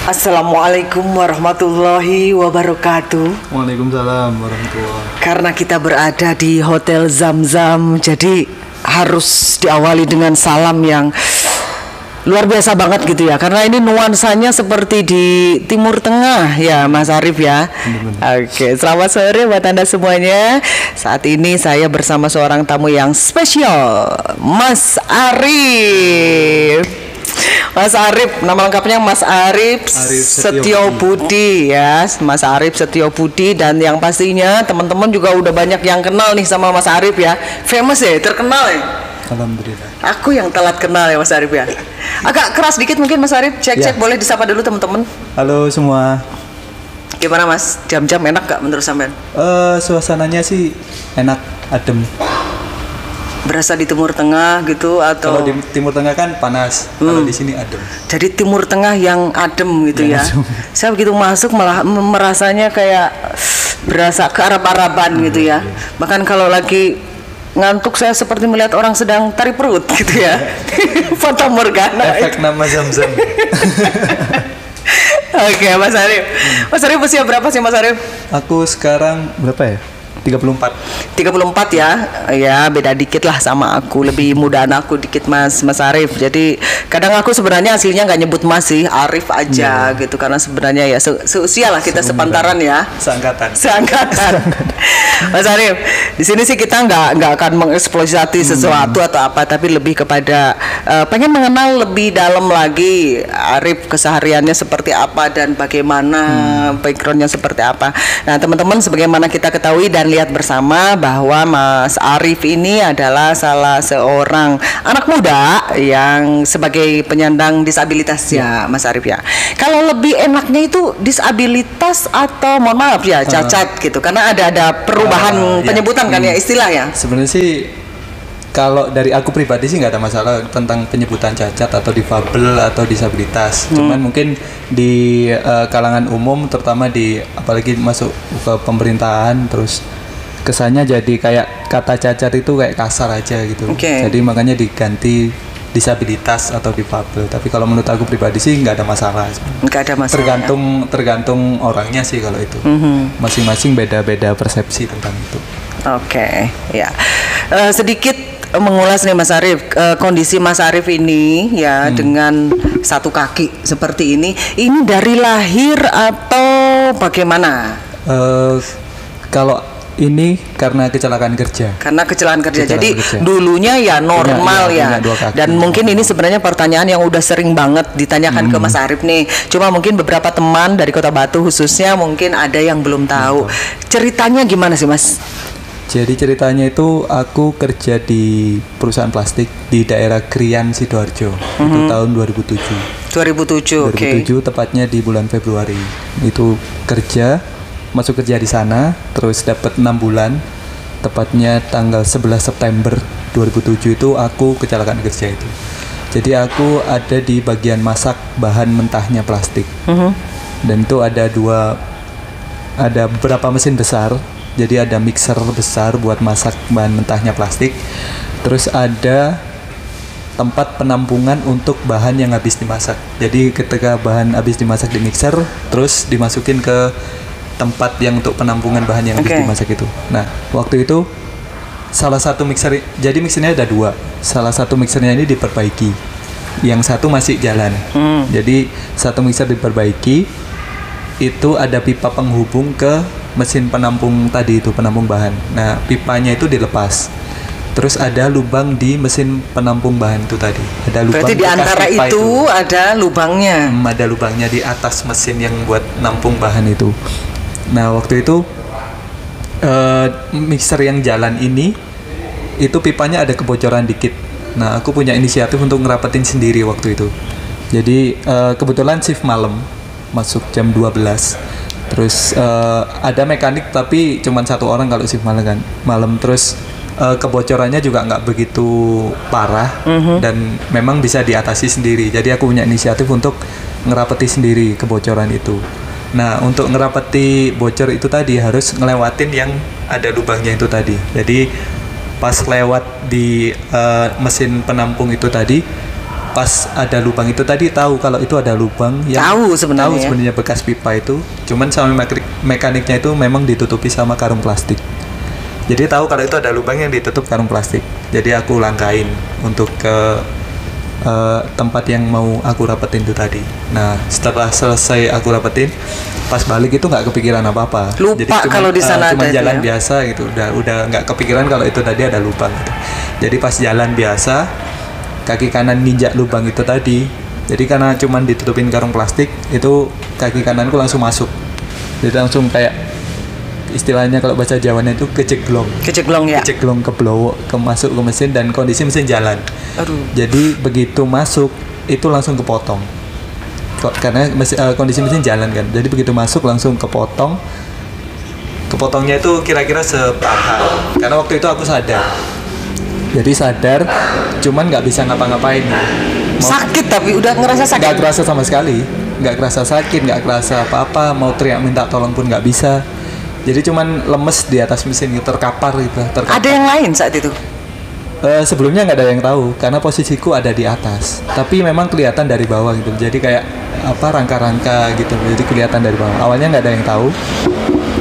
Assalamualaikum warahmatullahi wabarakatuh. Waalaikumsalam warahmatullahi. Karena kita berada di Hotel Zam-Zam, jadi harus diawali dengan salam yang luar biasa banget gitu ya. Karena ini nuansanya seperti di Timur Tengah ya, Mas Arif ya. Oke, selamat sore buat Anda semuanya. Saat ini saya bersama seorang tamu yang spesial, Mas Arif. Mas Arif, nama lengkapnya Mas Arif Setiobudi ya, Mas Arif Setiobudi. Dan yang pastinya teman-teman juga udah banyak yang kenal nih sama Mas Arif ya. Famous ya, terkenal ya. Alhamdulillah. Aku yang telat kenal ya Mas Arif ya. Agak keras dikit mungkin Mas Arif. Cek-cek boleh disapa dulu teman-teman. Halo semua. Gimana Mas? Jam-jam enak gak menurut sampean? Suasananya sih enak, adem. Berasa di Timur Tengah gitu atau? Kalau di Timur Tengah kan panas, kalau di sini adem. Jadi Timur Tengah yang adem gitu ya. Adem. Saya begitu masuk malah merasanya kayak berasa ke Arab-Araban gitu ya. Bahkan kalau lagi ngantuk saya seperti melihat orang sedang tarik perut gitu ya. Fata Morgana. Efek nama Zam-Zam. Oke, Mas Arif. Mas Arif usia berapa sih Mas Arif? Aku sekarang berapa ya? 34 ya. Ya beda dikit lah sama aku. Lebih mudaan aku dikit Mas Arif. Jadi kadang aku sebenarnya aslinya nggak nyebut Mas sih, Arif aja gitu. Karena sebenarnya ya seusia lah kita, sepantaran ya. Seangkatan. Mas Arif, di sini sih kita nggak akan mengeksploitasi sesuatu atau apa, tapi lebih kepada pengen mengenal lebih dalam lagi Arif, kesehariannya seperti apa dan bagaimana backgroundnya seperti apa. Nah teman-teman, sebagaimana kita ketahui dan lihat bersama bahwa Mas Arif ini adalah salah seorang anak muda yang sebagai penyandang disabilitas ya Mas Arif ya. Kalau lebih enaknya itu disabilitas atau mohon maaf ya cacat gitu, karena ada perubahan penyebutan kan ya, istilah ya. Sebenarnya sih kalau dari aku pribadi sih nggak ada masalah tentang penyebutan cacat atau difabel atau disabilitas. Cuman mungkin di kalangan umum, terutama di apalagi masuk ke pemerintahan, terus kesannya jadi kayak kata cacat itu kayak kasar aja gitu. Jadi makanya diganti disabilitas atau difabel. Tapi kalau menurut aku pribadi sih nggak ada masalah. Nggak ada masalah. Tergantung orangnya sih kalau itu. Masing-masing beda-beda persepsi tentang itu. Oke, ya. Sedikit mengulas nih Mas Arif, kondisi Mas Arif ini ya dengan satu kaki seperti ini dari lahir atau bagaimana? Kalau ini karena kecelakaan kerja. Jadi dulunya ya normal ya. Dan mungkin ini sebenarnya pertanyaan yang udah sering banget ditanyakan ke Mas Arif nih. Cuma mungkin beberapa teman dari Kota Batu khususnya mungkin ada yang belum tahu. Ceritanya gimana sih Mas? Jadi ceritanya itu aku kerja di perusahaan plastik di daerah Krian, Sidoarjo. Itu tahun 2007. 2007 tepatnya di bulan Februari. Itu masuk kerja di sana, terus dapat 6 bulan. Tepatnya tanggal 11 September 2007 itu aku kecelakaan kerja itu. Jadi aku ada di bagian masak bahan mentahnya plastik. Dan itu ada beberapa mesin besar. Jadi ada mixer besar buat masak bahan mentahnya plastik. Terus ada tempat penampungan untuk bahan yang habis dimasak. Jadi ketika bahan habis dimasak di mixer, terus dimasukin ke tempat yang untuk penampungan bahan yang habis dimasak itu. Nah, waktu itu salah satu mixer, jadi mixernya ada 2. Salah satu mixernya ini diperbaiki, yang satu masih jalan. Jadi satu mixer diperbaiki, itu ada pipa penghubung ke mesin penampung tadi itu, penampung bahan. Nah, pipanya itu dilepas. Terus ada lubang di mesin penampung bahan itu tadi. Ada lubang. Berarti di antara itu ada lubangnya. Ada lubangnya di atas mesin yang buat nampung bahan itu. Nah, waktu itu mixer yang jalan ini itu pipanya ada kebocoran dikit. Nah, aku punya inisiatif untuk ngerapetin sendiri waktu itu. Jadi kebetulan shift malam, masuk jam 12. Terus ada mekanik tapi cuma 1 orang kalau shift malam. Terus kebocorannya juga nggak begitu parah dan memang bisa diatasi sendiri. Jadi aku punya inisiatif untuk ngerapeti sendiri kebocoran itu. Nah, untuk ngerapeti bocor itu tadi harus ngelewatin yang ada lubangnya itu tadi. Jadi pas lewat di mesin penampung itu tadi, pas ada lubang itu tadi tahu kalau itu ada lubang yang Tahu sebenarnya. bekas pipa itu, cuman sama mekaniknya itu memang ditutupi sama karung plastik. Jadi tahu kalau itu ada lubang yang ditutup karung plastik. Jadi aku langkain untuk ke tempat yang mau aku rapetin itu tadi. Nah, setelah selesai aku rapetin, pas balik itu nggak kepikiran apa-apa. Lupa Jadi kalau di sana cuma ada itu jalan ya? biasa gitu. Udah nggak kepikiran kalau itu tadi ada lubang gitu. Jadi pas jalan biasa, kaki kanan nginjak lubang itu tadi. Jadi karena cuman ditutupin karung plastik, itu kaki kananku langsung masuk. Jadi langsung kayak istilahnya kalau bahasa Jawanya itu keceglong ya. keceglong masuk ke mesin dan kondisi mesin jalan. Aduh. Jadi begitu masuk itu langsung kepotong karena kondisi mesin jalan kan. Jadi begitu masuk langsung kepotongnya itu kira-kira sepaha karena waktu itu aku sadar. Jadi sadar cuman nggak bisa ngapa-ngapain. Sakit tapi udah ngerasa sakit. Nggak kerasa sama sekali, nggak kerasa sakit, nggak kerasa apa-apa. Mau teriak minta tolong pun nggak bisa. Jadi cuman lemes di atas mesin gitu, terkapar gitu. Ada yang lain saat itu? Sebelumnya nggak ada yang tahu karena posisiku ada di atas. Tapi memang kelihatan dari bawah gitu. Jadi kayak rangka-rangka gitu. Jadi kelihatan dari bawah. Awalnya nggak ada yang tahu.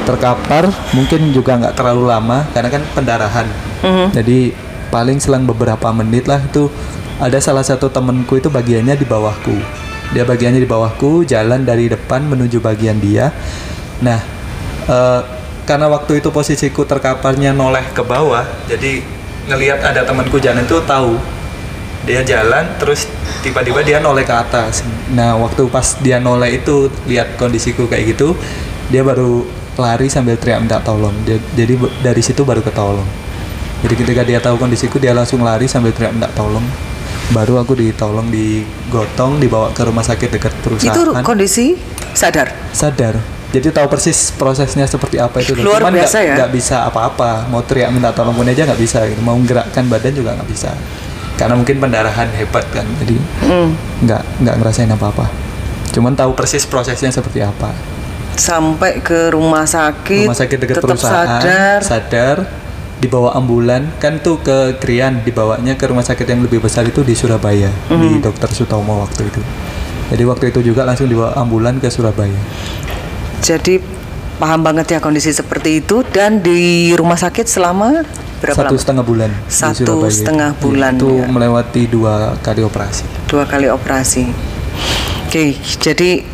Terkapar mungkin juga nggak terlalu lama karena kan pendarahan. Jadi paling selang beberapa menit lah itu ada salah satu temenku itu bagiannya di bawahku. Dia bagiannya di bawahku, jalan dari depan menuju bagian dia. Nah, karena waktu itu posisiku terkaparnya noleh ke bawah, jadi ngelihat ada temanku jalan itu tahu dia jalan terus tiba-tiba dia noleh ke atas. Nah waktu pas dia noleh itu lihat kondisiku kayak gitu, dia baru lari sambil teriak minta tolong. Jadi dari situ baru ketolong. Jadi ketika dia tahu kondisiku dia langsung lari sambil teriak minta tolong. Baru aku ditolong, digotong, dibawa ke rumah sakit dekat perusahaan. Itu kondisi sadar. Jadi tahu persis prosesnya seperti apa itu. Luar Cuman biasa ya. Nggak bisa apa-apa. Mau teriak minta tolong pun aja nggak bisa. Gitu. Mau gerakkan badan juga nggak bisa. Karena mungkin pendarahan hebat kan. Jadi nggak ngerasain apa-apa. Cuman tahu persis prosesnya seperti apa. Sampai ke rumah sakit dekat tetap perusahaan. Sadar. Dibawa ambulan. Kan tuh ke Krian. Dibawanya ke rumah sakit yang lebih besar itu di Surabaya. Di Dr. Sutomo waktu itu. Jadi waktu itu juga langsung dibawa ambulan ke Surabaya. Jadi paham banget ya kondisi seperti itu. Dan di rumah sakit selama berapa lama? 1,5 bulan. 1,5 bulan. Itu ya. melewati 2 kali operasi. 2 kali operasi. Oke, jadi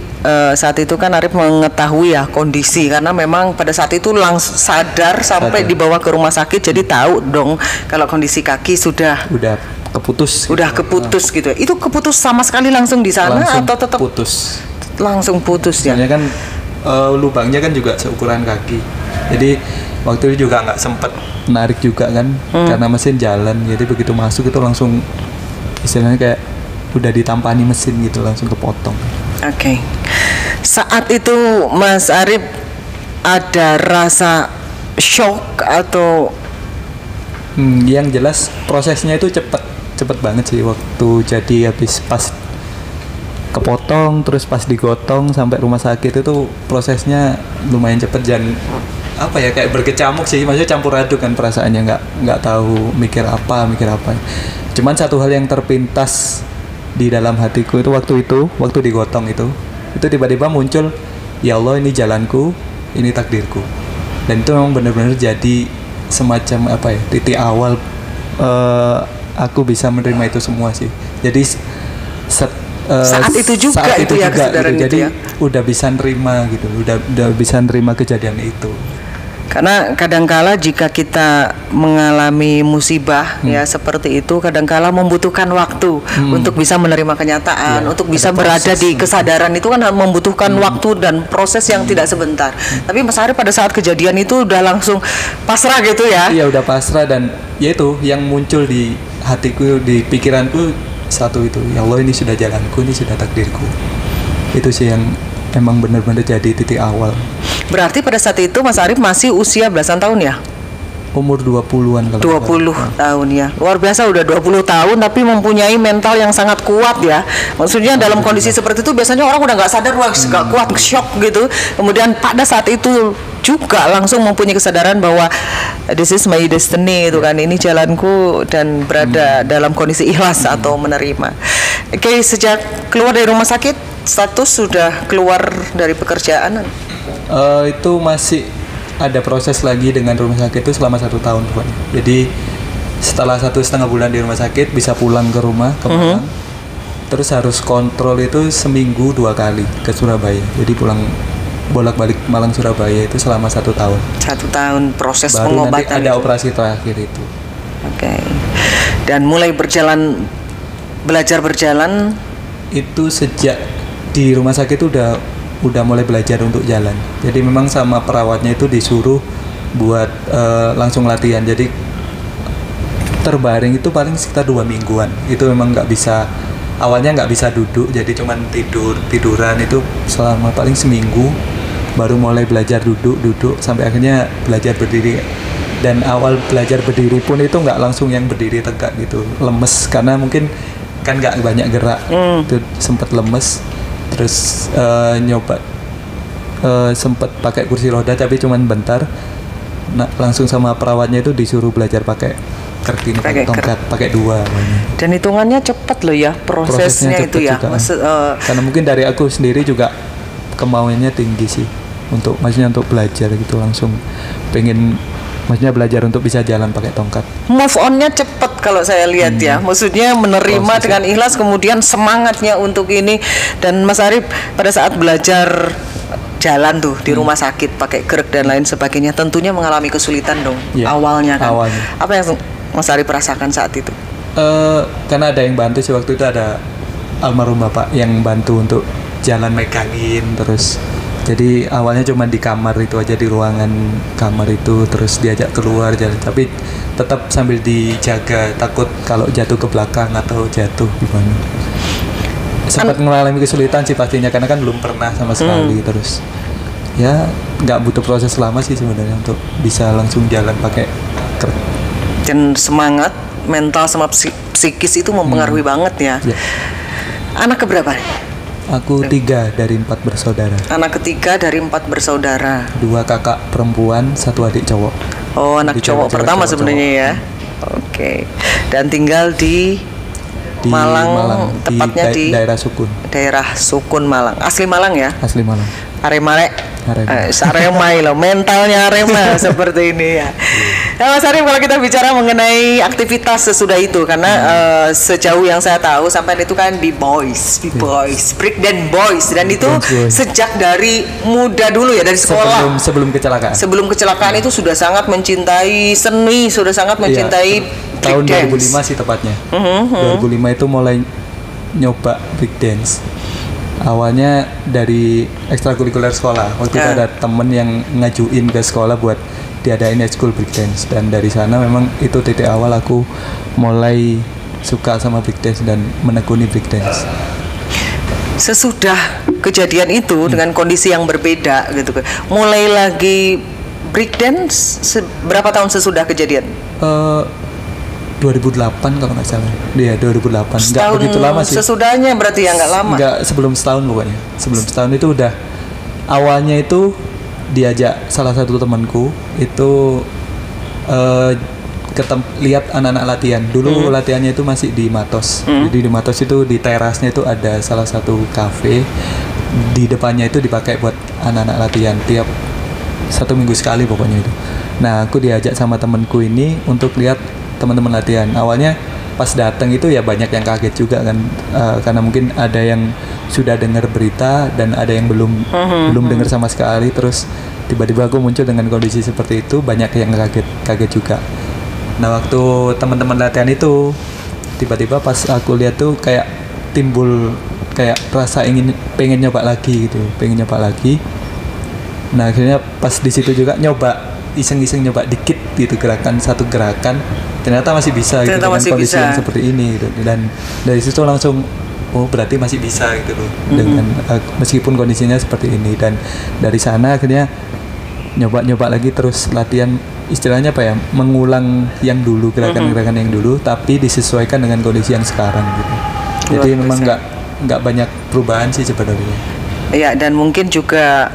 saat itu kan Arif mengetahui ya kondisi karena memang pada saat itu langsung sadar sampai dibawa ke rumah sakit. Jadi tahu dong kalau kondisi kaki sudah keputus. Keputus gitu. Itu keputus sama sekali langsung di sana langsung atau tetap putus? Langsung putus ya. Soalnya kan lubangnya kan juga seukuran kaki. Jadi waktu itu juga nggak sempet narik juga kan karena mesin jalan. Jadi begitu masuk itu langsung istilahnya kayak udah ditampani mesin gitu, langsung kepotong. Oke. Saat itu Mas Arif ada rasa shock atau yang jelas prosesnya itu cepet banget sih waktu jadi habis pas kepotong terus pas digotong sampai rumah sakit itu prosesnya lumayan cepet dan apa ya kayak berkecamuk sih, maksudnya campur aduk kan perasaannya, nggak tahu mikir apa. Cuman satu hal yang terpintas di dalam hatiku itu waktu digotong itu tiba-tiba muncul, ya Allah ini jalanku, ini takdirku. Dan itu memang benar-benar jadi semacam apa ya, titik awal aku bisa menerima itu semua sih. Jadi saat itu juga itu ya kesadaran gitu. Jadi ya. udah bisa nerima gitu, udah bisa nerima kejadian itu. Karena kadangkala jika kita mengalami musibah ya seperti itu, kadangkala membutuhkan waktu untuk bisa menerima kenyataan, untuk bisa berada di kesadaran itu kan membutuhkan waktu dan proses yang tidak sebentar. Tapi Mas Arif pada saat kejadian itu udah langsung pasrah gitu ya? Iya udah pasrah, dan ya itu yang muncul di hatiku, di pikiranku satu itu, ya Allah ini sudah jalanku, ini sudah takdirku. Itu sih yang emang benar-benar jadi titik awal. Berarti pada saat itu Mas Arif masih usia belasan tahun ya? Umur 20-an kalau 20 tahun ya. Luar biasa, udah 20 tahun tapi mempunyai mental yang sangat kuat ya. Maksudnya dalam kondisi seperti itu biasanya orang udah nggak sadar, wah nggak kuat, shock gitu. Kemudian pada saat itu juga langsung mempunyai kesadaran bahwa this is my destiny itu kan, ini jalanku, dan berada dalam kondisi ikhlas atau menerima. Oke, sejak keluar dari rumah sakit status sudah keluar dari pekerjaan? Itu masih ada proses lagi dengan rumah sakit itu selama 1 tahun pokoknya. Jadi setelah 1,5 bulan di rumah sakit bisa pulang ke rumah ke Malang. Terus harus kontrol itu seminggu 2 kali ke Surabaya. Jadi pulang bolak-balik Malang Surabaya itu selama 1 tahun. 1 tahun proses baru pengobatan. Nanti ada operasi terakhir itu. Oke. Dan mulai belajar berjalan itu sejak di rumah sakit itu udah mulai belajar untuk jalan. Jadi memang sama perawatnya itu disuruh buat langsung latihan. Jadi terbaring itu paling sekitar 2 mingguan. Itu memang awalnya nggak bisa duduk, jadi cuman tiduran itu selama paling seminggu, baru mulai belajar duduk sampai akhirnya belajar berdiri. Dan awal belajar berdiri pun itu nggak langsung yang berdiri tegak gitu, lemes karena mungkin kan nggak banyak gerak, itu sempat lemes. Terus nyoba sempat pakai kursi roda tapi cuman bentar. Nah, langsung sama perawatnya itu disuruh belajar pakai kertin, pakai tongkat, pakai 2. Dan hitungannya cepat loh ya prosesnya itu ya. Karena mungkin dari aku sendiri juga kemauannya tinggi sih maksudnya untuk belajar gitu, langsung pengen maksudnya belajar untuk bisa jalan pakai tongkat. Move on-nya cepat kalau saya lihat ya. Maksudnya menerima dengan ikhlas, kemudian semangatnya untuk ini. Dan Mas Arif pada saat belajar jalan tuh di rumah sakit pakai krek dan lain sebagainya, tentunya mengalami kesulitan dong awalnya kan. Apa yang Mas Arif rasakan saat itu? Karena ada yang bantu sih waktu itu, ada almarhum bapak yang bantu untuk jalan megangin terus. Jadi awalnya cuma di kamar itu aja, di ruangan kamar itu, terus diajak keluar jalan, tapi tetap sambil dijaga, takut kalau jatuh ke belakang atau jatuh gimana. Sempat mengalami kesulitan sih pastinya karena kan belum pernah sama sekali. Terus ya nggak butuh proses lama sih sebenarnya untuk bisa langsung jalan pakai krek. Dan semangat mental sama psikis itu mempengaruhi banget ya. Anak keberapa nih? Aku 3 dari 4 bersaudara. Anak ketiga dari 4 bersaudara. 2 kakak perempuan, 1 adik cowok. Oh, anak jadi cowok pertama sebenarnya ya. Oke. Dan tinggal di Malang, tepatnya di daerah Sukun. Daerah Sukun Malang. Asli Malang ya? Asli Malang. Arema loh, mentalnya Arema seperti ini ya. Nah, Mas Arif, kalau kita bicara mengenai aktivitas sesudah itu, karena sejauh yang saya tahu sampai itu kan B-boys, break dan boys, dan itu sejak dari muda dulu ya, dari sekolah. Sebelum kecelakaan itu sudah sangat mencintai seni, sudah sangat mencintai tahun 2005 sih tepatnya. 2005 itu mulai nyoba break dance. Awalnya dari ekstrakurikuler sekolah. Waktu itu ada temen yang ngajuin ke sekolah buat diadain school breakdance, dan dari sana memang itu titik awal aku mulai suka sama breakdance dan menekuni breakdance. Sesudah kejadian itu dengan kondisi yang berbeda gitu, mulai lagi breakdance berapa tahun sesudah kejadian? 2008 kalau nggak salah. Iya, 2008. Nggak begitu lama sih. Sesudahnya berarti ya, nggak lama. Nggak, sebelum setahun pokoknya. Sebelum setahun itu udah. Awalnya itu diajak salah satu temanku itu lihat anak-anak latihan. Dulu latihannya itu masih di Matos. Jadi di Matos itu di terasnya itu ada salah satu kafe. Di depannya itu dipakai buat anak-anak latihan tiap 1 minggu sekali pokoknya itu. Nah, aku diajak sama temanku ini untuk lihat teman-teman latihan. Awalnya pas datang itu ya banyak yang kaget juga kan, karena mungkin ada yang sudah dengar berita dan ada yang belum dengar sama sekali. Terus tiba-tiba aku muncul dengan kondisi seperti itu, banyak yang kaget juga. Nah, waktu teman-teman latihan itu tiba-tiba pas aku lihat tuh kayak timbul kayak rasa pengen nyoba lagi gitu, Nah, akhirnya pas di situ juga iseng-iseng nyoba dikit gitu, satu gerakan ternyata masih bisa gitu dengan kondisi yang seperti ini gitu. Dan dari situ langsung berarti masih bisa gitu loh, dengan meskipun kondisinya seperti ini. Dan dari sana akhirnya nyoba lagi terus latihan, istilahnya apa ya, mengulang yang dulu, gerakan-gerakan yang dulu tapi disesuaikan dengan kondisi yang sekarang gitu. Jadi memang nggak banyak perubahan sih sebenarnya. Ya, dan mungkin juga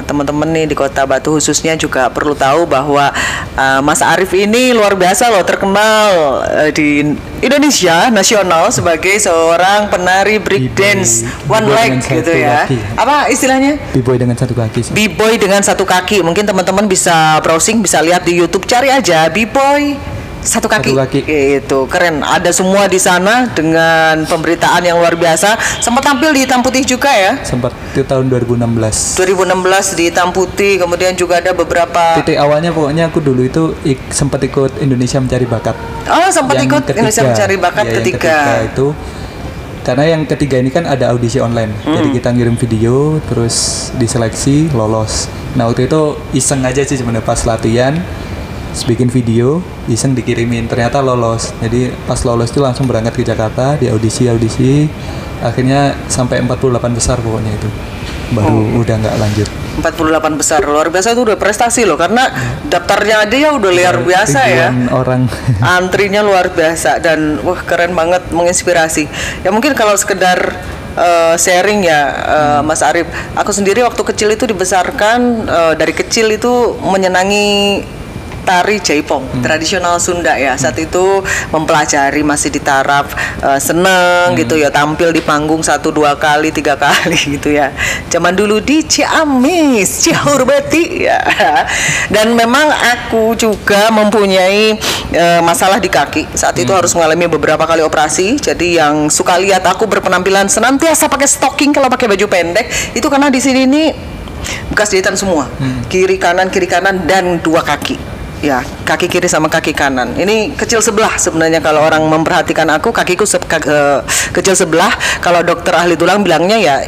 teman-teman nih di Kota Batu khususnya juga perlu tahu bahwa Mas Arif ini luar biasa loh, terkenal di Indonesia nasional sebagai seorang penari breakdance one leg gitu ya. Apa istilahnya? B-boy dengan satu kaki. B-boy dengan satu kaki. Mungkin teman-teman bisa browsing, bisa lihat di YouTube, cari aja B-boy satu kaki. Itu keren, ada semua di sana dengan pemberitaan yang luar biasa. Sempat tampil di Hitam Putih juga ya? Sempat itu tahun 2016 di Hitam Putih. Kemudian juga ada beberapa titik awalnya, pokoknya aku dulu itu sempat ikut Indonesia Mencari Bakat. Sempat ikut Indonesia Mencari Bakat ya, ketiga itu karena yang ketiga ini kan ada audisi online. Jadi kita ngirim video, terus diseleksi, lolos. Nah waktu itu iseng aja sih sebenarnya, pas latihan bikin video, iseng dikirimin, ternyata lolos. Jadi pas lolos itu langsung berangkat ke Jakarta, di audisi, akhirnya sampai 48 besar pokoknya itu, baru udah nggak lanjut. 48 besar, luar biasa, itu udah prestasi loh, karena daftarnya aja ya udah luar biasa ya, orang antrinya luar biasa, dan wah keren banget, menginspirasi. Ya mungkin kalau sekedar sharing ya, Mas Arif, aku sendiri waktu kecil itu dibesarkan dari kecil itu menyenangi tari jaipong tradisional Sunda ya. Saat itu mempelajari, masih di taraf seneng gitu ya, tampil di panggung 1, 2 kali, 3 kali gitu ya. Zaman dulu di Ciamis, Cihurbeti ya. Dan memang aku juga mempunyai masalah di kaki. Saat itu harus mengalami beberapa kali operasi. Jadi yang suka lihat aku berpenampilan senantiasa pakai stocking kalau pakai baju pendek, itu karena di sini nih bekas jahitan semua, kiri kanan dan 2 kaki. Ya, kaki kiri sama kaki kanan. Ini kecil sebelah sebenarnya, kalau orang memperhatikan aku, kakiku kecil sebelah. Kalau dokter ahli tulang bilangnya ya,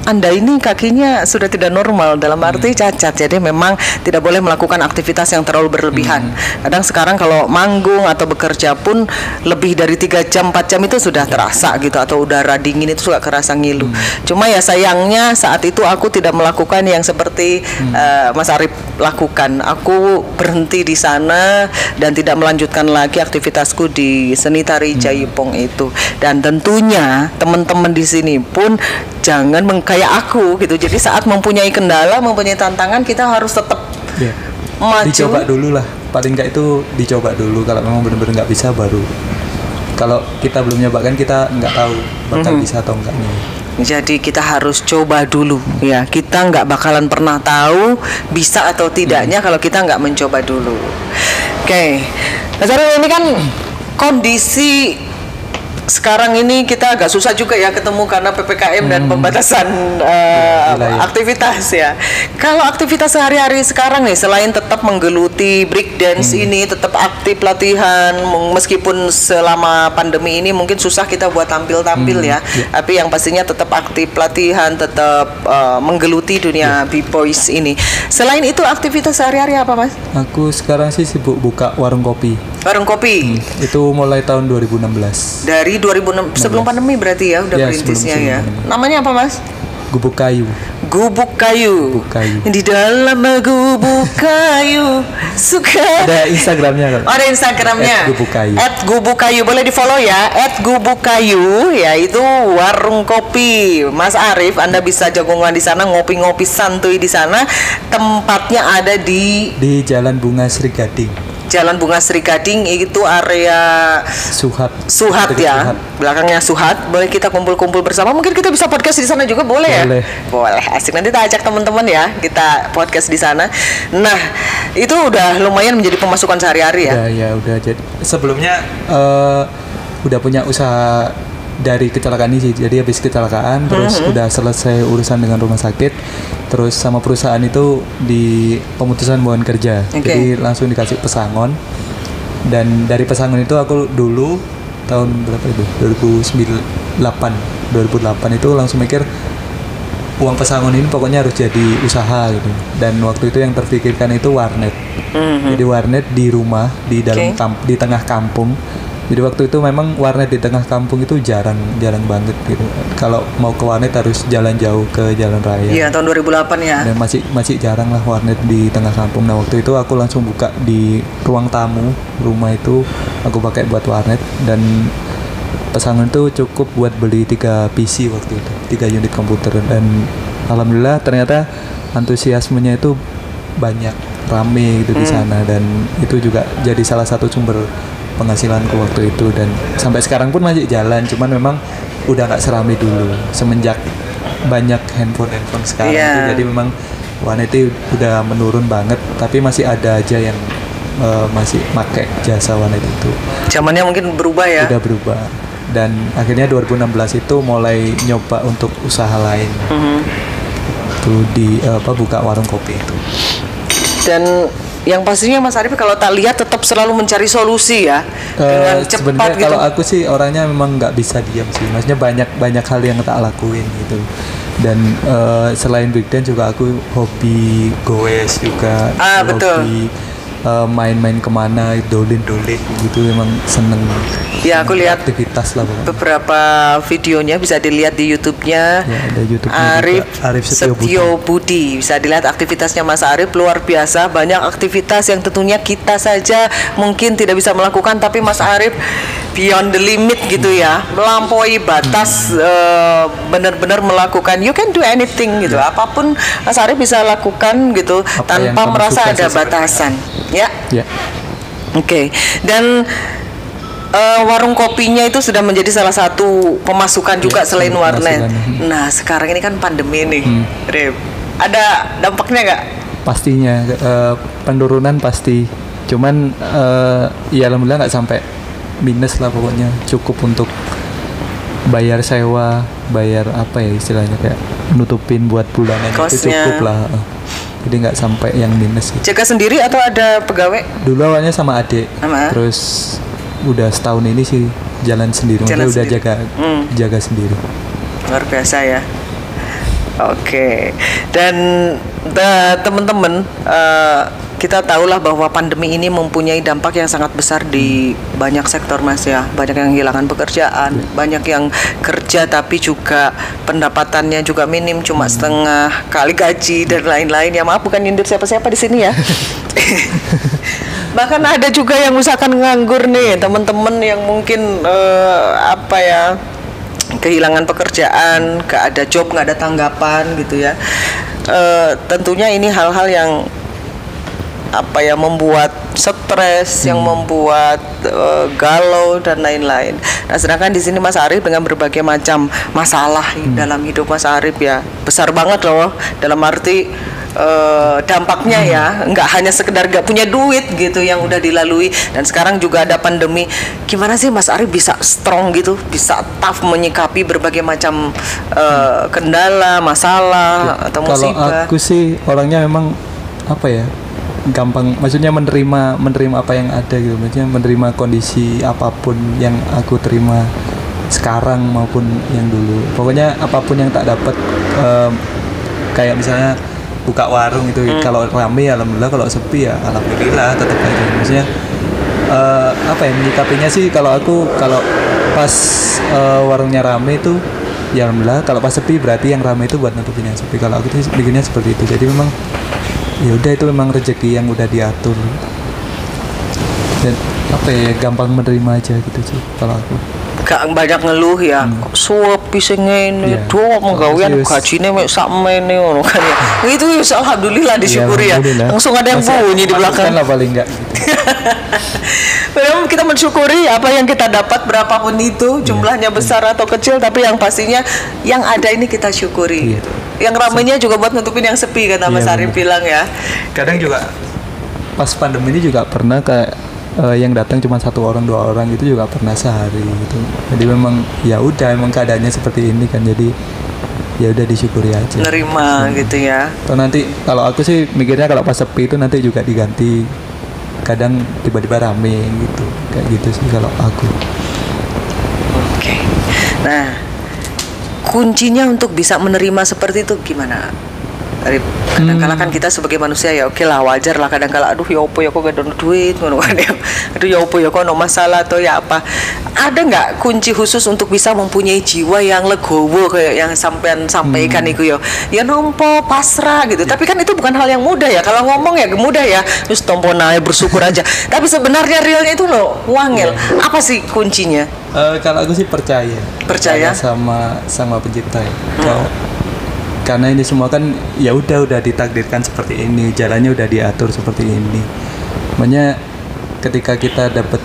Anda ini kakinya sudah tidak normal, dalam arti cacat. Jadi memang tidak boleh melakukan aktivitas yang terlalu berlebihan. Kadang sekarang kalau manggung atau bekerja pun lebih dari 3 jam, 4 jam itu sudah terasa gitu, atau udara dingin itu suka kerasa ngilu. Cuma ya sayangnya saat itu aku tidak melakukan yang seperti Mas Arif lakukan. Aku berhenti di sana dan tidak melanjutkan lagi aktivitasku di seni tari jaipong itu. Dan tentunya teman-teman di sini pun jangan kayak aku gitu. Jadi saat mempunyai kendala, mempunyai tantangan, kita harus tetap maju. Dicoba dulu lah, paling nggak itu dicoba dulu. Kalau memang benar-benar nggak bisa, baru. Kalau kita belum nyoba kan kita nggak tahu bakal bisa atau enggaknya. Jadi kita harus coba dulu ya. Kita nggak bakalan pernah tahu bisa atau tidaknya kalau kita nggak mencoba dulu. Oke. Mas Arif, ini kan kondisi sekarang ini kita agak susah juga ya ketemu karena PPKM dan pembatasan aktivitas ya. Kalau aktivitas sehari-hari sekarang nih, selain tetap menggeluti breakdance ini, tetap aktif latihan, meskipun selama pandemi ini mungkin susah kita buat tampil-tampil ya. Tapi yang pastinya tetap aktif latihan, tetap menggeluti dunia B-boys ini. Selain itu aktivitas sehari-hari apa, Mas? Aku sekarang sih sibuk buka warung kopi. Warung kopi? Itu mulai tahun 2016. Dari 2006, sebelum pandemi berarti ya udah perintisnya ya. Namanya apa, Mas? Gubuk Kayu. Gubuk Kayu. Gubuk Kayu. Di dalam gubuk kayu suka. Ada Instagramnya kan? Oh, ada Instagramnya. @gubuk kayu. @gubuk kayu, boleh di follow ya. @gubuk kayu, yaitu warung kopi Mas Arif. Anda bisa jagongan di sana, ngopi-ngopi santuy di sana. Tempatnya ada di Jalan Bunga Sri Gading. Jalan Bunga Sri Gading, itu area Suhat ya. Belakangnya Suhat. Boleh kita kumpul-kumpul bersama. Mungkin kita bisa podcast di sana juga, boleh ya? Boleh. Asik, nanti kita ajak teman-teman ya, kita podcast di sana. Nah, itu udah lumayan menjadi pemasukan sehari-hari ya. Ya udah. Jadi sebelumnya udah punya usaha dari kecelakaan ini sih. Jadi habis kecelakaan terus udah selesai urusan dengan rumah sakit, terus sama perusahaan itu di pemutusan hubungan kerja. Jadi langsung dikasih pesangon. Dan dari pesangon itu aku dulu tahun berapa itu? 2008 itu langsung mikir uang pesangon ini pokoknya harus jadi usaha gitu. Dan waktu itu yang terpikirkan itu warnet. Jadi warnet di rumah, di dalam di tengah kampung. Jadi waktu itu memang warnet di tengah kampung itu jarang banget gitu. Kalau mau ke warnet harus jalan jauh ke jalan raya. Iya, tahun 2008 ya. Dan masih jarang lah warnet di tengah kampung. Nah, waktu itu aku langsung buka di ruang tamu rumah itu, aku pakai buat warnet. Dan pesangon itu cukup buat beli 3 PC waktu itu, 3 unit komputer, dan alhamdulillah ternyata antusiasmenya itu banyak, rame gitu di sana, dan itu juga jadi salah satu sumber penghasilanku waktu itu, dan sampai sekarang pun masih jalan, cuman memang udah nggak seramai dulu semenjak banyak handphone sekarang itu, jadi memang wanita udah menurun banget, tapi masih ada aja yang masih pakai jasa wanita itu. Zamannya mungkin berubah ya. Udah berubah, dan akhirnya 2016 itu mulai nyoba untuk usaha lain, tuh di buka warung kopi itu. Dan yang pastinya Mas Arif kalau tak lihat tetap selalu mencari solusi ya, dengan cepat gitu. Kalau aku sih orangnya memang nggak bisa diam sih, maksudnya banyak hal yang tak lakuin gitu. Dan selain breakdance juga aku hobi goes juga, hobi main-main kemana, dolin gitu, memang seneng. Ya, aku lihat aktivitas lah pokoknya. Beberapa videonya bisa dilihat di YouTube-nya. Ya, ada YouTube-nya Arif Setio Budi. Bisa dilihat aktivitasnya Mas Arif luar biasa. Banyak aktivitas yang tentunya kita saja mungkin tidak bisa melakukan, tapi Mas Arif beyond the limit gitu ya, melampaui batas, benar-benar melakukan. You can do anything gitu. Apapun Mas Arif bisa lakukan gitu, tanpa merasa ada batasan. Ya. Oke. Dan warung kopinya itu sudah menjadi salah satu pemasukan juga selain warnet. Nah, sekarang ini kan pandemi nih, Rip. Ada dampaknya nggak? Pastinya penurunan pasti. Cuman ya alhamdulillah nggak sampai minus lah, pokoknya cukup untuk bayar sewa, bayar apa ya istilahnya, kayak nutupin buat bulanan itu cukup lah. Jadi nggak sampai yang minus. Jaga sendiri atau ada pegawai? Dulu awalnya sama adik, terus udah setahun ini sih jalan sendiri, udah jaga sendiri. Luar biasa ya. Oke. Dan teman-teman, kita tahulah bahwa pandemi ini mempunyai dampak yang sangat besar di banyak sektor Mas ya. Banyak yang kehilangan pekerjaan, banyak yang kerja tapi juga pendapatannya juga minim, cuma setengah kali gaji dan lain-lain. Ya maaf, bukan nyindir siapa-siapa di sini ya. Bahkan ada juga yang misalkan nganggur nih, teman-teman yang mungkin kehilangan pekerjaan, gak ada job, gak ada tanggapan gitu ya. Tentunya ini hal-hal yang membuat stres, yang membuat galau dan lain-lain. Nah, sedangkan di sini Mas Arif dengan berbagai macam masalah dalam hidup Mas Arif ya, besar banget loh, dalam arti dampaknya ya, nggak hanya sekedar nggak punya duit gitu yang udah dilalui, dan sekarang juga ada pandemi. Gimana sih Mas Arif bisa strong gitu, bisa tough menyikapi berbagai macam kendala, masalah atau musibah? Kalau aku sih orangnya memang gampang, maksudnya menerima apa yang ada gitu, maksudnya menerima kondisi apapun yang aku terima sekarang maupun yang dulu. Pokoknya apapun yang tak dapat, kayak misalnya buka warung itu, kalau ramai alhamdulillah, kalau sepi ya alhamdulillah tetap aja. Maksudnya menyikapinya sih, kalau pas warungnya ramai itu ya alhamdulillah, kalau pas sepi berarti yang ramai itu buat nutupin yang sepi. Kalau aku tuh bikinnya seperti itu. Jadi memang ya udah, itu memang rezeki yang udah diatur, dan gampang menerima aja gitu sih kalau aku. Gak banyak ngeluh ya, suap pisang ini, menggawian gajinya mek sakmene ngono kan ya. Itu ya alhamdulillah, disyukuri ya. Langsung ada yang bunyi di belakang. Lah paling enggak. Memang kita mensyukuri apa yang kita dapat, berapapun itu jumlahnya besar atau kecil, tapi yang pastinya yang ada ini kita syukuri. Yang ramainya juga buat nutupin yang sepi, kata Mas Arif bilang ya. Kadang juga pas pandemi ini juga pernah kayak yang datang cuma 1 orang 2 orang itu juga pernah sehari gitu. Jadi memang ya udah, emang keadaannya seperti ini kan, jadi ya udah disyukuri aja. Nerima gitu ya. Atau nanti kalau aku sih mikirnya kalau pas sepi itu nanti juga diganti. Kadang tiba-tiba rame gitu. Kayak gitu sih kalau aku. Oke. Nah, kuncinya untuk bisa menerima seperti itu gimana? Rip, kadang-kala kan kita sebagai manusia ya oke lah, wajar lah kadang-kala aduh ya opo ya kok gak ada duit ngono kan ya. Aduh ya opo ya kok no masalah atau ya apa. Ada nggak kunci khusus untuk bisa mempunyai jiwa yang legowo kayak yang sampean sampaikan itu ya? Ya nompo pasrah gitu. Tapi kan itu bukan hal yang mudah ya. Kalau ngomong ya mudah ya. Terus tompo naik bersyukur aja. Tapi sebenarnya realnya itu loh wangel. Apa sih kuncinya? Kalau aku sih percaya sama pencipta ya. Karena ini semua kan ya udah ditakdirkan seperti ini, jalannya udah diatur seperti ini. Makanya ketika kita dapat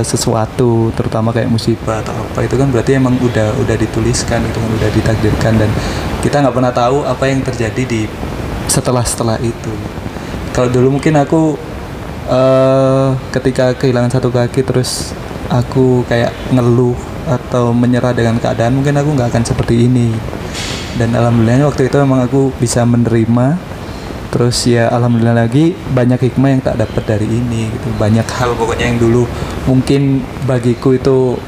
sesuatu, terutama kayak musibah atau apa, itu kan berarti emang udah dituliskan, itu kan udah ditakdirkan, dan kita nggak pernah tahu apa yang terjadi di setelah itu. Kalau dulu mungkin aku ketika kehilangan satu kaki terus aku kayak ngeluh atau menyerah dengan keadaan, mungkin aku nggak akan seperti ini. Dan alhamdulillahnya waktu itu memang aku bisa menerima. Terus ya alhamdulillah lagi banyak hikmah yang tak dapat dari ini gitu. Banyak hal pokoknya yang dulu mungkin bagiku itu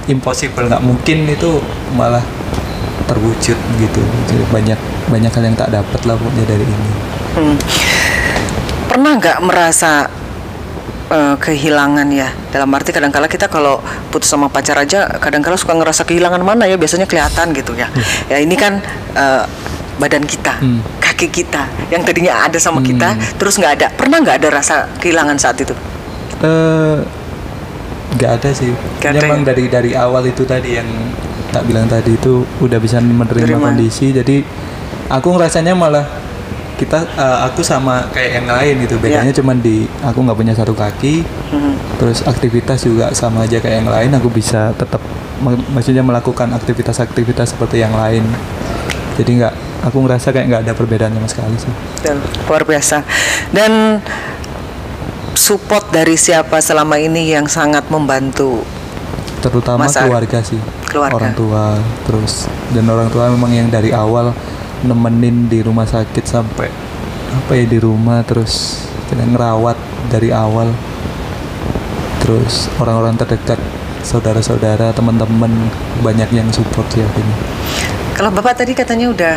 impossible, nggak mungkin, itu malah terwujud gitu. Jadi banyak hal yang tak dapat lah pokoknya dari ini. Pernah nggak merasa kehilangan ya, dalam arti kadang-kala kita kalau putus sama pacar aja kadang-kala suka ngerasa kehilangan mana ya, biasanya kelihatan gitu ya. Ya ini kan badan kita, kaki kita yang tadinya ada sama kita terus nggak ada. Pernah nggak ada rasa kehilangan saat itu? Nggak ada sih. Memang dari awal itu tadi yang tak bilang tadi itu udah bisa menerima kondisi. Jadi aku ngerasanya malah aku sama kayak yang lain gitu, bedanya cuman aku nggak punya satu kaki, terus aktivitas juga sama aja kayak yang lain, aku bisa tetap maksudnya melakukan aktivitas seperti yang lain, jadi aku ngerasa kayak nggak ada perbedaan sama sekali sih. Luar biasa. Dan support dari siapa selama ini yang sangat membantu? Terutama keluarga sih, orang tua, dan orang tua memang yang dari awal nemenin di rumah sakit sampai di rumah, terus kita ngerawat dari awal, terus orang-orang terdekat, saudara-saudara, teman-teman, banyak yang support ya ini. Kalau bapak tadi katanya udah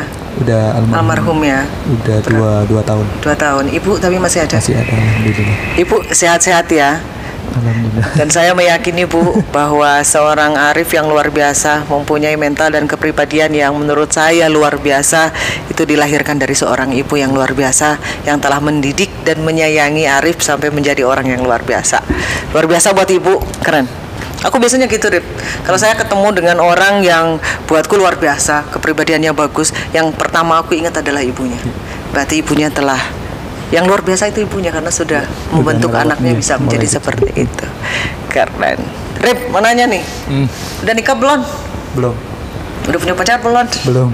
almarhum ya? Udah 2 tahun. 2 tahun. Ibu tapi masih ada? Masih ada, alhamdulillah. Ibu sehat-sehat ya? Alhamdulillah. Dan saya meyakini Bu bahwa seorang Arif yang luar biasa, mempunyai mental dan kepribadian yang menurut saya luar biasa, itu dilahirkan dari seorang ibu yang luar biasa, yang telah mendidik dan menyayangi Arif sampai menjadi orang yang luar biasa. Luar biasa buat ibu, keren. Aku biasanya gitu, Rip. Kalau saya ketemu dengan orang yang buatku luar biasa, kepribadiannya bagus, yang pertama aku ingat adalah ibunya. Berarti ibunya telah, yang luar biasa itu ibunya, karena sudah membentuk anaknya bisa menjadi seperti itu. Keren. Rip, mau nanya nih, udah nikah belum? Belum. Udah punya pacar belum? Belum.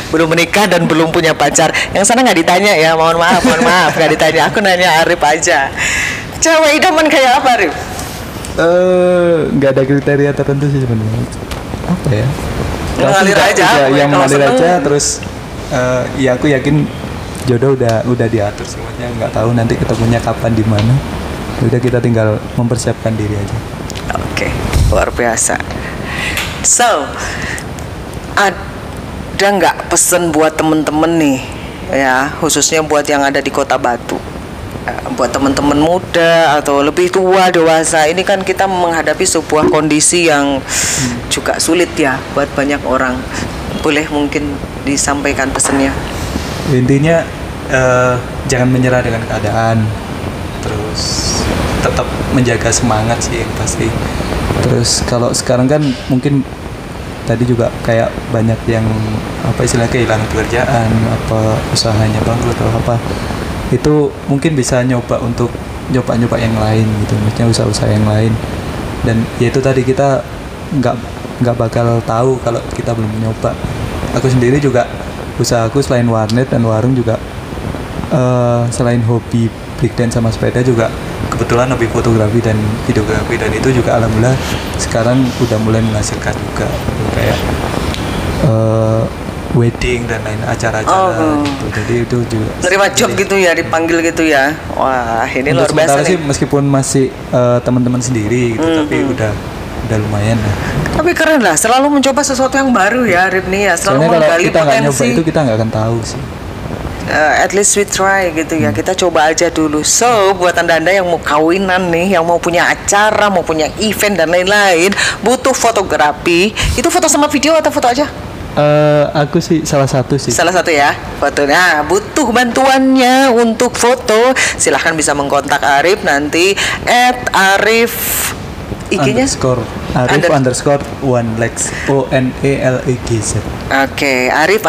Belum menikah dan belum punya pacar. Yang sana nggak ditanya ya, mohon maaf nggak ditanya. Aku nanya Arif aja. Cewek idaman kayak apa, Arif? Nggak ada kriteria tertentu sih sebenarnya. Apa ya? Mengalir aja. Yang mengalir aja, terus ya aku yakin jodoh udah diatur semuanya, nggak tahu nanti ketemunya kapan di mana. Udah kita tinggal mempersiapkan diri aja. Oke, luar biasa. So, ada nggak pesan buat temen-temen nih, ya khususnya buat yang ada di Kota Batu, buat teman-teman muda atau lebih tua, dewasa, ini kan kita menghadapi sebuah kondisi yang juga sulit ya buat banyak orang. Boleh mungkin disampaikan pesannya? Intinya jangan menyerah dengan keadaan, terus tetap menjaga semangat sih yang pasti. Terus kalau sekarang kan mungkin tadi juga kayak banyak yang kehilangan pekerjaan, usahanya bangkrut atau apa, itu mungkin bisa nyoba yang lain gitu, maksudnya usaha-usaha yang lain. Dan ya itu tadi, kita nggak bakal tahu kalau kita belum nyoba. Aku sendiri juga, usahaku selain warnet dan warung juga selain hobi breakdance sama sepeda, juga kebetulan hobi fotografi dan videografi, dan itu juga alhamdulillah sekarang udah mulai menghasilkan juga kayak wedding dan lain acara-acara gitu. Jadi itu juga nerima job gitu ya, dipanggil gitu ya. Wah, ini luar biasa sih, meskipun masih teman-teman sendiri gitu, tapi udah lumayan lah. Tapi keren lah, selalu mencoba sesuatu yang baru ya Arif nih ya, selalu Soalnya kalau menggali kita nggak nyoba potensi. itu kita nggak akan tahu sih. At least we try gitu ya, kita coba aja dulu. So buat anda yang mau kawinan nih, yang mau punya acara, mau punya event dan lain-lain, butuh fotografi. Itu foto sama video atau foto aja? Aku sih salah satu sih. Salah satu ya fotonya. Butuh bantuannya untuk foto, silahkan bisa mengkontak Arif nanti @Arif IG-nya Arif _one legs ONELEGZ. Oke, Arif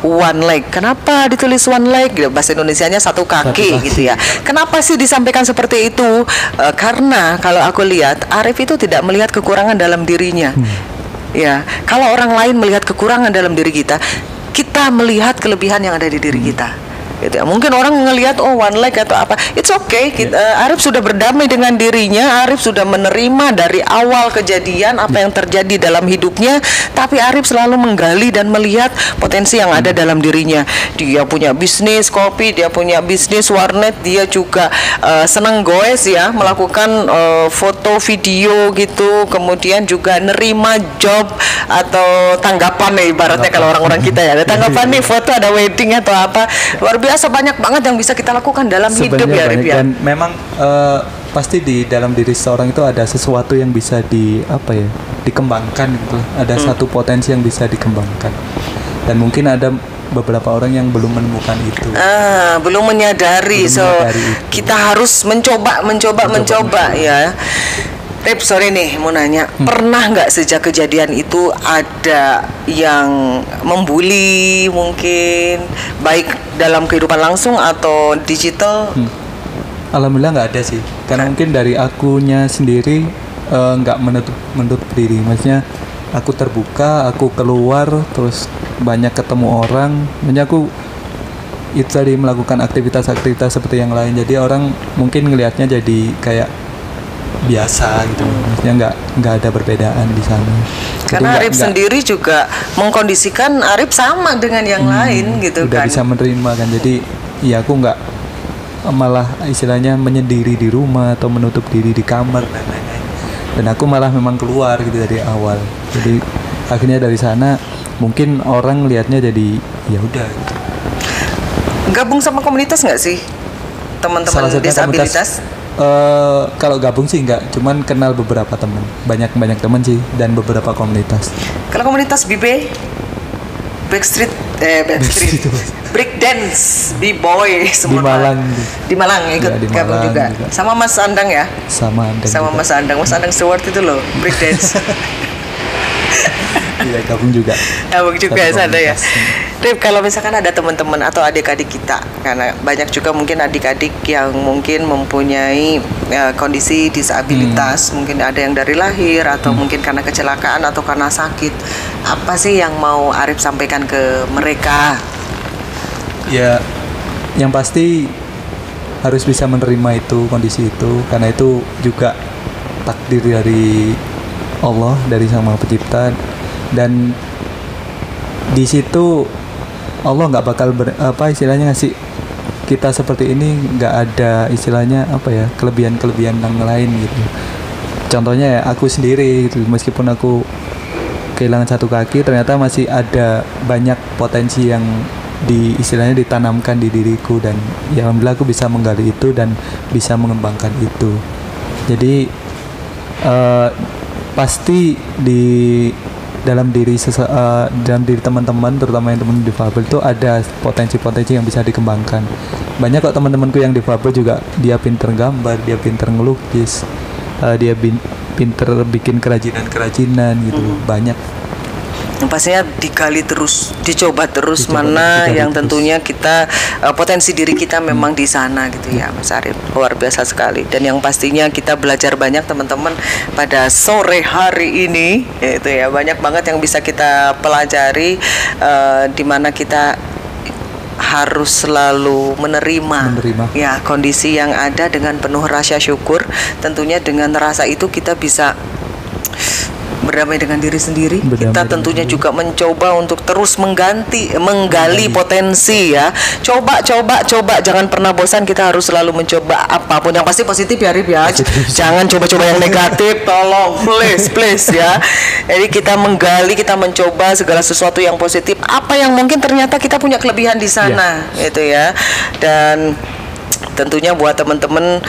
_one leg. Kenapa ditulis one leg? Bahasa Indonesianya satu kaki gitu ya. Kenapa sih disampaikan seperti itu? Karena kalau aku lihat Arif itu tidak melihat kekurangan dalam dirinya. Ya, kalau orang lain melihat kekurangan dalam diri kita, kita melihat kelebihan yang ada di diri kita. Gitu ya. Mungkin orang ngelihat one leg atau apa, it's okay. Arif sudah berdamai dengan dirinya, Arif sudah menerima dari awal kejadian apa yang terjadi dalam hidupnya, tapi Arif selalu menggali dan melihat potensi yang ada dalam dirinya. Dia punya bisnis kopi, dia punya bisnis warnet, dia juga senang goes ya, melakukan foto video gitu, kemudian juga nerima job atau tanggapan nih ibaratnya kalau orang-orang kita ya, ada tanggapan nih foto ada wedding atau apa, luar biasa banyak banget yang bisa kita lakukan dalam hidup ya Arif ya. Dan memang pasti di dalam diri seseorang itu ada sesuatu yang bisa dikembangkan gitu. Ada satu potensi yang bisa dikembangkan. Dan mungkin ada beberapa orang yang belum menemukan itu. Belum menyadari. Kita harus mencoba ya. Rip, sorry nih mau nanya, pernah nggak sejak kejadian itu ada yang membuli mungkin, baik dalam kehidupan langsung atau digital? Alhamdulillah nggak ada sih, karena mungkin dari akunya sendiri nggak menutup diri, maksudnya aku terbuka, aku keluar, terus banyak ketemu orang, maksudnya aku itu tadi melakukan aktivitas-aktivitas seperti yang lain, jadi orang mungkin ngelihatnya jadi kayak biasa gitu, maksudnya nggak ada perbedaan di sana. Karena Arif sendiri juga mengkondisikan Arif sama dengan yang lain gitu udah kan. bisa menerima kan, jadi ya aku nggak malah istilahnya menyendiri di rumah atau menutup diri di kamar dan lain-lain. Dan aku malah memang keluar gitu dari awal. Jadi akhirnya dari sana mungkin orang lihatnya jadi ya udah. Gitu. Gabung sama komunitas nggak sih teman-teman disabilitas? Kalau gabung sih enggak, cuman kenal beberapa teman, banyak teman sih dan beberapa komunitas. Kalau komunitas BB, Backstreet, break dance, B-boy semua. Di Malang ikut ya, gabung juga. Sama Mas Andang ya? Sama Mas Andang Stewart itu loh, break dance. Iya, gabung juga sana ya. Rip, kalau misalkan ada teman-teman atau adik-adik kita, karena banyak juga mungkin adik-adik yang mungkin mempunyai kondisi disabilitas, mungkin ada yang dari lahir atau mungkin karena kecelakaan atau karena sakit, apa sih yang mau Arif sampaikan ke mereka? Ya, yang pasti harus bisa menerima itu, kondisi itu, karena itu juga takdir dari Allah, dari Sang Maha Pencipta. Dan di situ Allah nggak bakal istilahnya ngasih kita seperti ini, nggak ada istilahnya kelebihan yang lain gitu. Contohnya ya aku sendiri gitu, meskipun aku kehilangan satu kaki, ternyata masih ada banyak potensi yang istilahnya ditanamkan di diriku, dan ya alhamdulillah aku bisa menggali itu dan bisa mengembangkan itu. Jadi pasti dalam diri teman-teman, terutama yang teman difabel itu ada potensi-potensi yang bisa dikembangkan. Banyak kok teman-temanku yang difabel juga dia pinter gambar, dia pinter ngelukis, dia pinter bikin kerajinan gitu. Banyak. Pastinya digali terus, dicoba terus mana yang tentunya kita potensi diri kita memang di sana gitu ya Mas Arif. Luar biasa sekali. Dan yang pastinya kita belajar banyak teman-teman pada sore hari ini, itu ya, banyak banget yang bisa kita pelajari, di mana kita harus selalu menerima ya kondisi yang ada dengan penuh rasa syukur. Tentunya dengan rasa itu kita bisa berdamai dengan diri sendiri. Berdamai Kita dengan tentunya diri. juga mencoba untuk terus menggali potensi ya. Coba, jangan pernah bosan. Kita harus selalu mencoba apapun yang pasti positif ya, Rip ya. Jangan coba-coba yang negatif, tolong, please ya. Jadi kita menggali, kita mencoba segala sesuatu yang positif. Apa yang mungkin ternyata kita punya kelebihan di sana, gitu ya. Dan tentunya buat teman-teman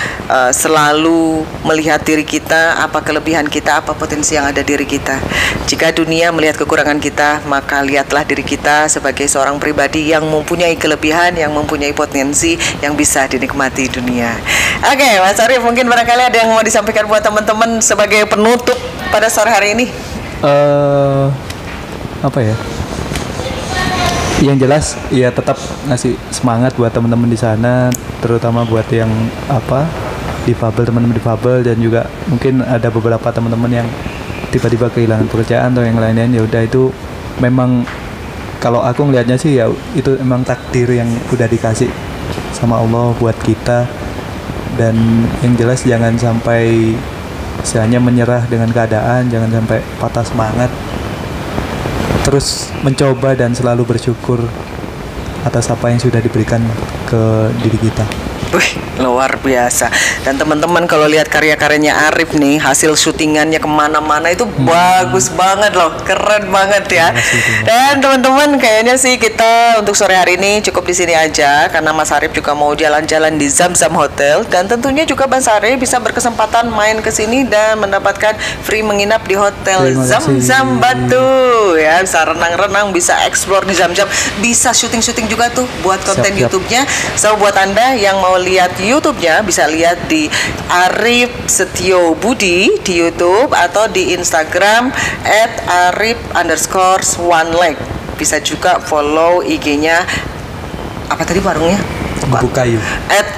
selalu melihat diri kita, apa kelebihan kita, apa potensi yang ada diri kita. Jika dunia melihat kekurangan kita, maka lihatlah diri kita sebagai seorang pribadi yang mempunyai kelebihan, yang mempunyai potensi yang bisa dinikmati dunia. Oke, Mas Arif, mungkin barangkali ada yang mau disampaikan buat teman-teman sebagai penutup pada sore hari ini. Apa ya? Yang jelas ya tetap ngasih semangat buat teman-teman di sana, terutama buat yang difabel, teman-teman difabel, dan juga mungkin ada beberapa teman-teman yang tiba-tiba kehilangan pekerjaan atau yang lain-lain. Ya udah, itu memang kalau aku ngelihatnya sih ya itu emang takdir yang udah dikasih sama Allah buat kita. Dan yang jelas jangan sampai istilahnya menyerah dengan keadaan, jangan sampai patah semangat. Terus mencoba dan selalu bersyukur atas apa yang sudah diberikan ke diri kita. Wih, luar biasa. Dan teman-teman kalau lihat karya-karyanya Arif nih, hasil syutingannya kemana-mana itu bagus banget loh, keren banget ya. Dan teman-teman, kayaknya sih kita untuk sore hari ini cukup di sini aja, karena Mas Arif juga mau jalan-jalan di Zamzam Hotel, dan tentunya juga Mas Arif bisa berkesempatan main ke sini dan mendapatkan free menginap di Hotel Zamzam Batu ya, bisa renang-renang, bisa explore di Zamzam, bisa syuting-syuting juga tuh buat konten YouTube-nya. So buat Anda yang mau lihat YouTube-nya bisa lihat di Arif Setio Budi di YouTube atau di Instagram @arif_1leg. Bisa juga follow IG-nya apa tadi warungnya? Gubuk Kayu.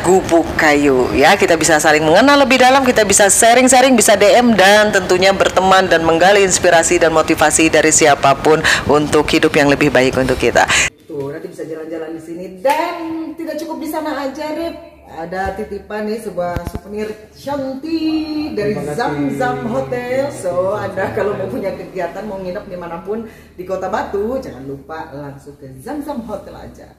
@gubuk kayu ya. Kita bisa saling mengenal lebih dalam, kita bisa sharing-sharing, bisa DM, dan tentunya berteman dan menggali inspirasi dan motivasi dari siapapun untuk hidup yang lebih baik untuk kita. Tuh, nanti bisa jalan-jalan di sini. Dan tidak cukup di sana aja, Rip. Ada titipan nih, sebuah souvenir cantik dari Zamzam Hotel. So, Anda kalau mau punya kegiatan, mau nginep dimanapun di Kota Batu, jangan lupa langsung ke Zamzam Hotel aja.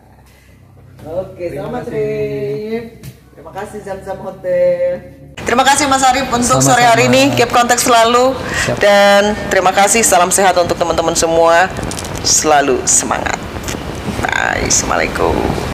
Oke, selamat Rip. Terima kasih Zamzam Hotel. Terima kasih Mas Arif untuk sore hari ini. Keep kontak selalu. Siap. Dan terima kasih, salam sehat untuk teman-teman semua. Selalu semangat. Bye. Assalamualaikum.